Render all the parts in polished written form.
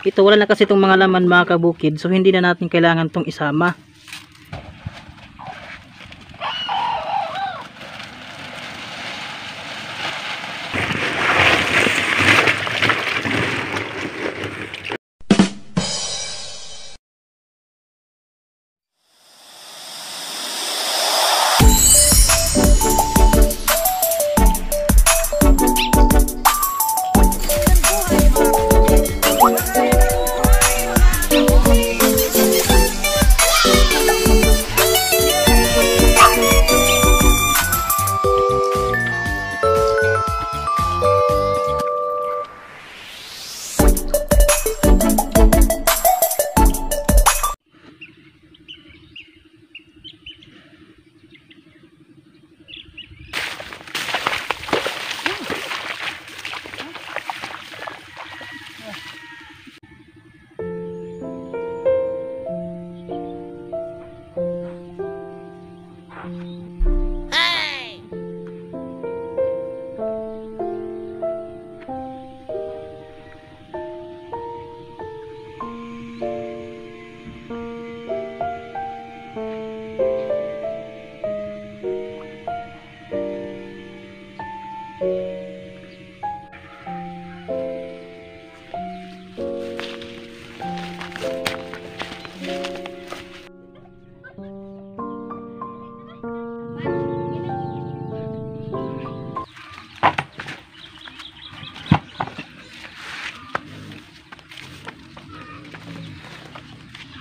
ito wala na kasi itong mga laman mga kabukid, so hindi na natin kailangan itong isama.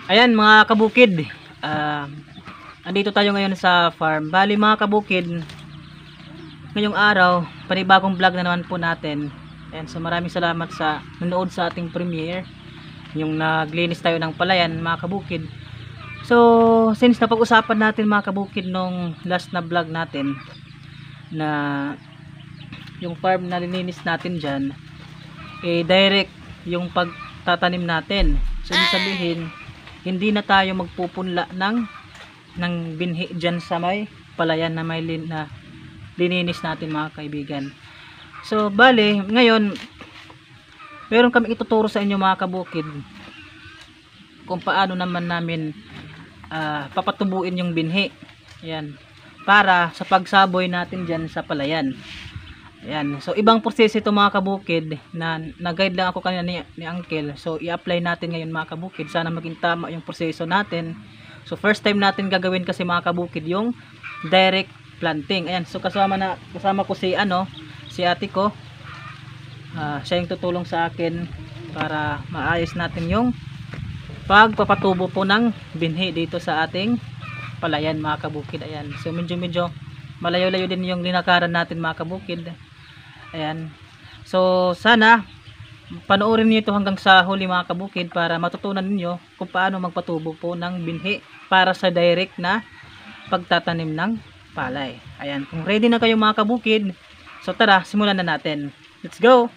Ayan mga kabukid, andito tayo ngayon sa farm. Bali mga kabukid, ngayong araw panibagong vlog na naman po natin. Ayan, so maraming salamat sa nanood sa ating premiere, yung naglinis tayo ng palayan mga kabukid. So since napag-usapan natin mga kabukid nung last na vlog natin na yung farm na lininis natin dyan, direct yung pagtatanim natin. So ibig sabihin, hindi na tayo magpupunla ng binhi dyan sa may palayan na may lininis natin mga kaibigan. So bale, ngayon meron kami ituturo sa inyo mga kabukid kung paano naman namin papatubuin yung binhi. Ayan, para sa pagsaboy natin dyan sa palayan. Ayan, so ibang proseso ito mga kabukid na nag-guide lang ako kanina ni Uncle. So i-apply natin ngayon mga kabukid. Sana maging tama yung proseso natin. So first time natin gagawin kasi mga kabukid yung direct planting. Ayan, so kasama ko si ate ko. Siya yung tutulong sa akin para maayos natin yung pagpapatubo po ng binhi dito sa ating palayan mga kabukid. Ayan, so medyo malayo-layo din yung linakaran natin mga kabukid. Ayan, so sana panoorin niyo ito hanggang sa huli mga kabukid para matutunan niyo kung paano magpatubo po ng binhi para sa direct na pagtatanim ng palay. Ayan, kung ready na kayo mga kabukid, so tara, simulan na natin. Let's go!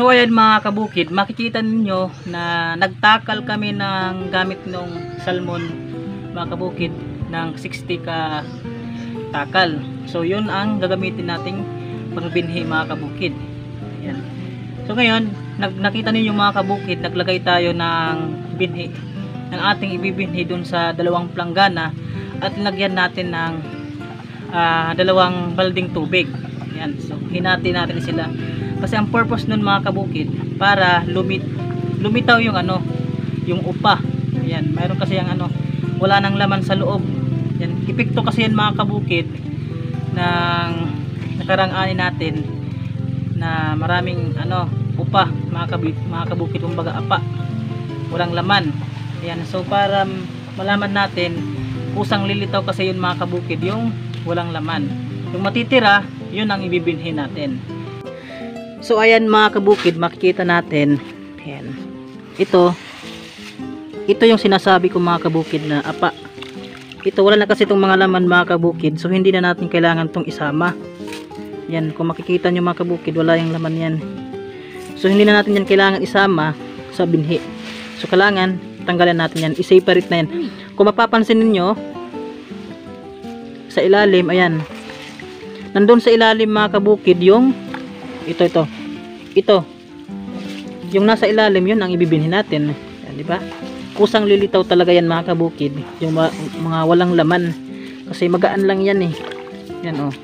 So ayan mga kabukid, makikita ninyo na nagtakal kami ng gamit ng salmon mga kabukid ng 60 ka takal. So yun ang gagamitin nating pangbinhi mga kabukid. Ayan. So ngayon, nakita ninyo mga kabukid, naglagay tayo ng binhi, ng ating ibibinhi dun sa dalawang planggana at lagyan natin ng dalawang balding tubig. Ayan. So hinati natin sila. Kasi ang purpose nun mga kabukid, para lumitaw yung yung upa. Ayan, mayroon kasi yung wala nang laman sa loob. Yan, epekto kasi yan mga kabukid ng nakarang ani natin na maraming upa mga kabukid, kumbaga apa, walang laman. Ayan, so para malaman natin, kusang lilitaw kasi yun mga kabukid, yung walang laman. Yung matitira, yun ang ibibinhin natin. So ayan mga kabukid, makikita natin, ayan, ito yung sinasabi ko mga kabukid na apa. Ito wala na kasi itong mga laman mga kabukid, so hindi na natin kailangan itong isama. Yan, kung makikita nyo mga kabukid, wala yung laman yan. So hindi na natin yan kailangan isama sa binhi. So kailangan tanggalan natin yan, i-separate na yan. Kung mapapansin ninyo sa ilalim, ayan, nandun sa ilalim mga kabukid yung ito yung nasa ilalim, yun ang ibibinhin natin. Yan, di ba? Kusang lilitaw talaga yan mga kabukid, yung mga walang laman, kasi magaan lang yan eh. Yan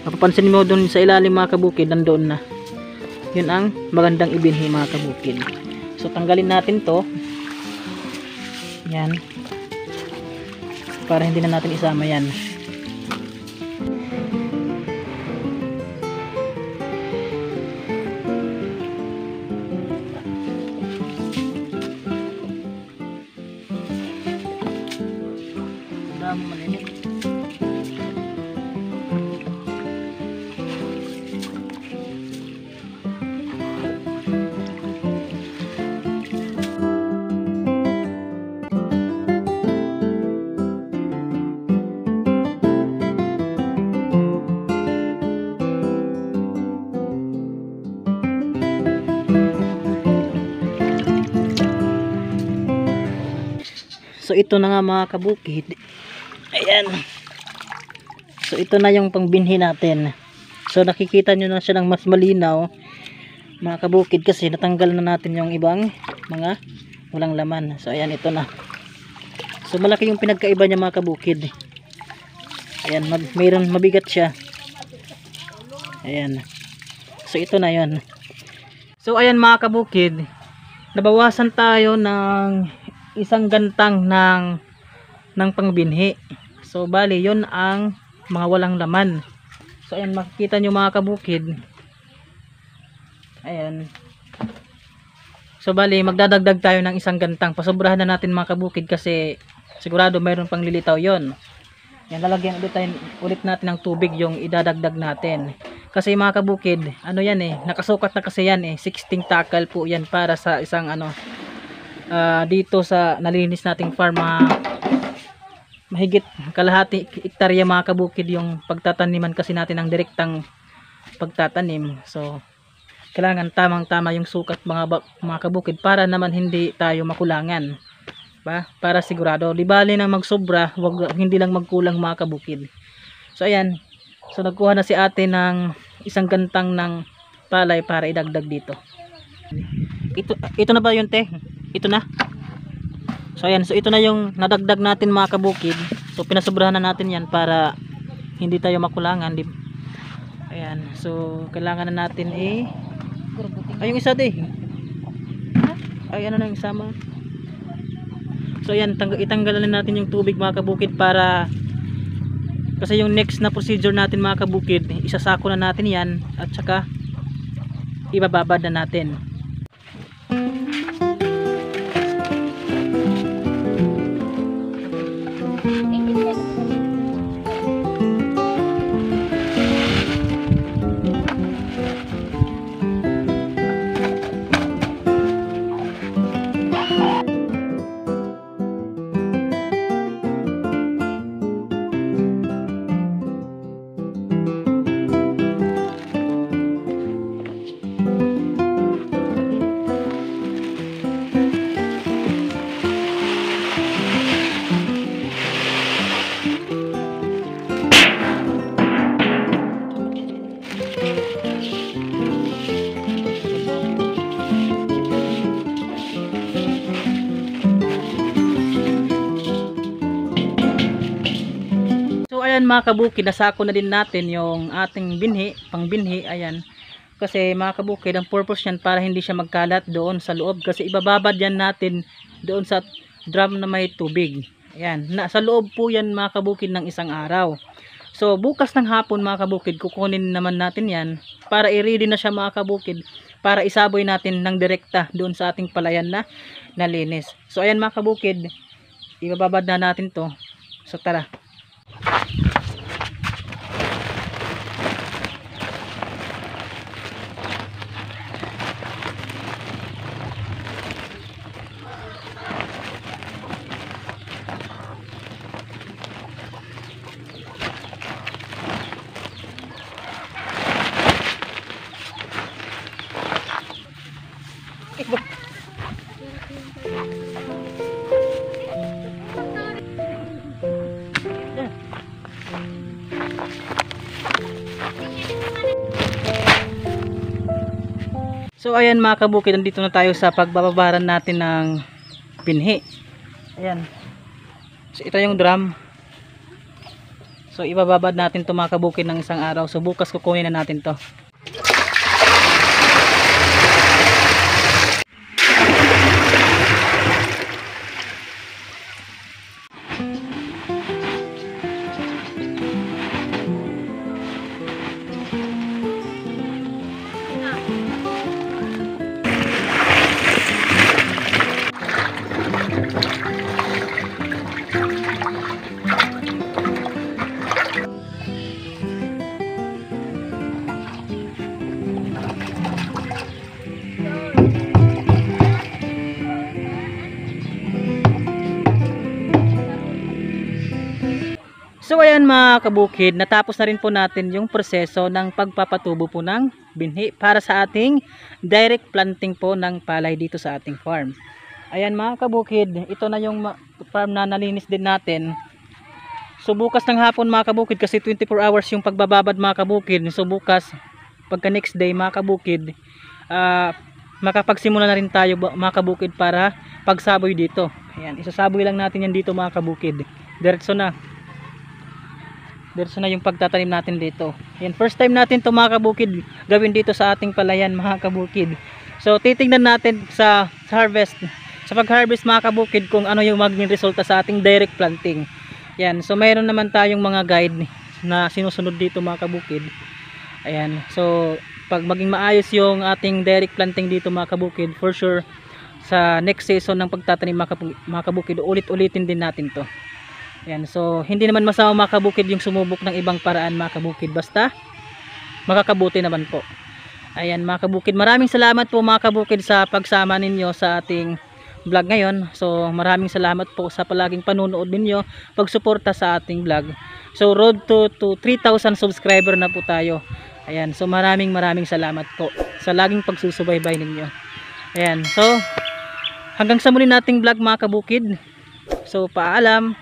mapapansin mo dun sa ilalim mga kabukid, nandoon na. Yun ang magandang ibinhi mga kabukid. So tanggalin natin to, yan, para hindi na natin isama yan. So ito na nga mga kabukid, ayan, so ito na yung pangbinhi natin. So nakikita nyo na siya ng mas malinaw mga kabukid, kasi natanggal na natin yung ibang mga walang laman. So ayan, ito na. So malaki yung pinagkaiba niya mga kabukid. Ayan, mayroon mabigat siya. Ayan, so ito na yon. So ayan mga kabukid, nabawasan tayo ng isang gantang ng pangbinhi. So bali yon ang mga walang laman. So ayan, makikita nyo mga kabukid, ayan. So bali magdadagdag tayo ng isang gantang, pasobrahan na natin mga kabukid, kasi sigurado mayroon pang lilitaw yon. Yan, lalagyan ulit natin ng tubig yung idadagdag natin, kasi mga kabukid, yan nakasukat na kasi yan 16 takal po yan para sa isang dito sa nalinis nating farm. Mahigit kalahati hektarya mga kabukid yung pagtataniman kasi natin ng direktang pagtatanim. So kailangan tamang tama yung sukat mga kabukid, para naman hindi tayo makulangan ba, para sigurado di bali na magsobra, hindi lang magkulang mga kabukid. So ayan, so nagkuha na si ate ng isang gantang ng palay para idagdag dito. Ito na ba yun te? Ito na. So ayan, so ito na yung nadagdag natin mga kabukid. So pinasobrahan na natin yan para hindi tayo makulangan. Ayan, so kailangan na natin ay yung isa ay ano na yung isama. So ayan, itanggalan na natin yung tubig mga kabukid, para kasi yung next na procedure natin mga kabukid, isasako na natin yan at saka ibababad na natin. ayan mga kabukid, nasako na din natin yung ating binhi, pang binhi. Ayan. Kasi mga kabukid, ang purpose yan para hindi siya magkalat doon sa loob. Kasi ibababad yan natin doon sa drum na may tubig. Ayan. Sa loob po yan mga kabukid ng isang araw. So bukas ng hapon mga kabukid, kukunin naman natin yan para i-ready na siya mga kabukid, para isaboy natin ng direkta doon sa ating palayan na nalinis. So ayan mga kabukid, ibababad na natin to. So tara. So ayan mga kabukid, nandito na tayo sa pagbababaran natin ng binhi. Ayan. So ito yung drum. So ibababad natin to mga kabukid ng isang araw. So bukas kukunin na natin to. So ayan mga kabukid, natapos na rin po natin yung proseso ng pagpapatubo po ng binhi para sa ating direct planting po ng palay dito sa ating farm. Ayan mga kabukid, ito na yung farm na nalinis din natin. So bukas ng hapon mga kabukid, kasi 24 hours yung pagbababad mga kabukid. So bukas, pagka next day mga kabukid, makapagsimula na rin tayo mga kabukid para pagsaboy dito. Ayan, isasaboy lang natin yan dito mga kabukid. Diretso na yung pagtatanim natin dito. Yan, first time natin to mga kabukid gawin dito sa ating palayan mga kabukid. So titingnan natin sa harvest, sa pag-harvest mga kabukid, kung ano yung magiging resulta sa ating direct planting. Yan, so mayroon naman tayong mga guide na sinusunod dito mga kabukid. Ayan, so pag maging maayos yung ating direct planting dito mga kabukid, for sure sa next season ng pagtatanim mga kabukid, ulit-ulitin din natin to. Ayan, so hindi naman masama mga kabukid yung sumubok ng ibang paraan mga kabukid, basta makakabuti naman po. Ayan mga kabukid, maraming salamat po mga kabukid sa pagsama ninyo sa ating vlog ngayon. So maraming salamat po sa palaging panunood ninyo, pagsuporta sa ating vlog. So road to 3,000 subscriber na po tayo. Ayan, so maraming salamat po sa laging pagsusubaybay ninyo. Ayan, so hanggang sa muli nating vlog mga kabukid. So paalam.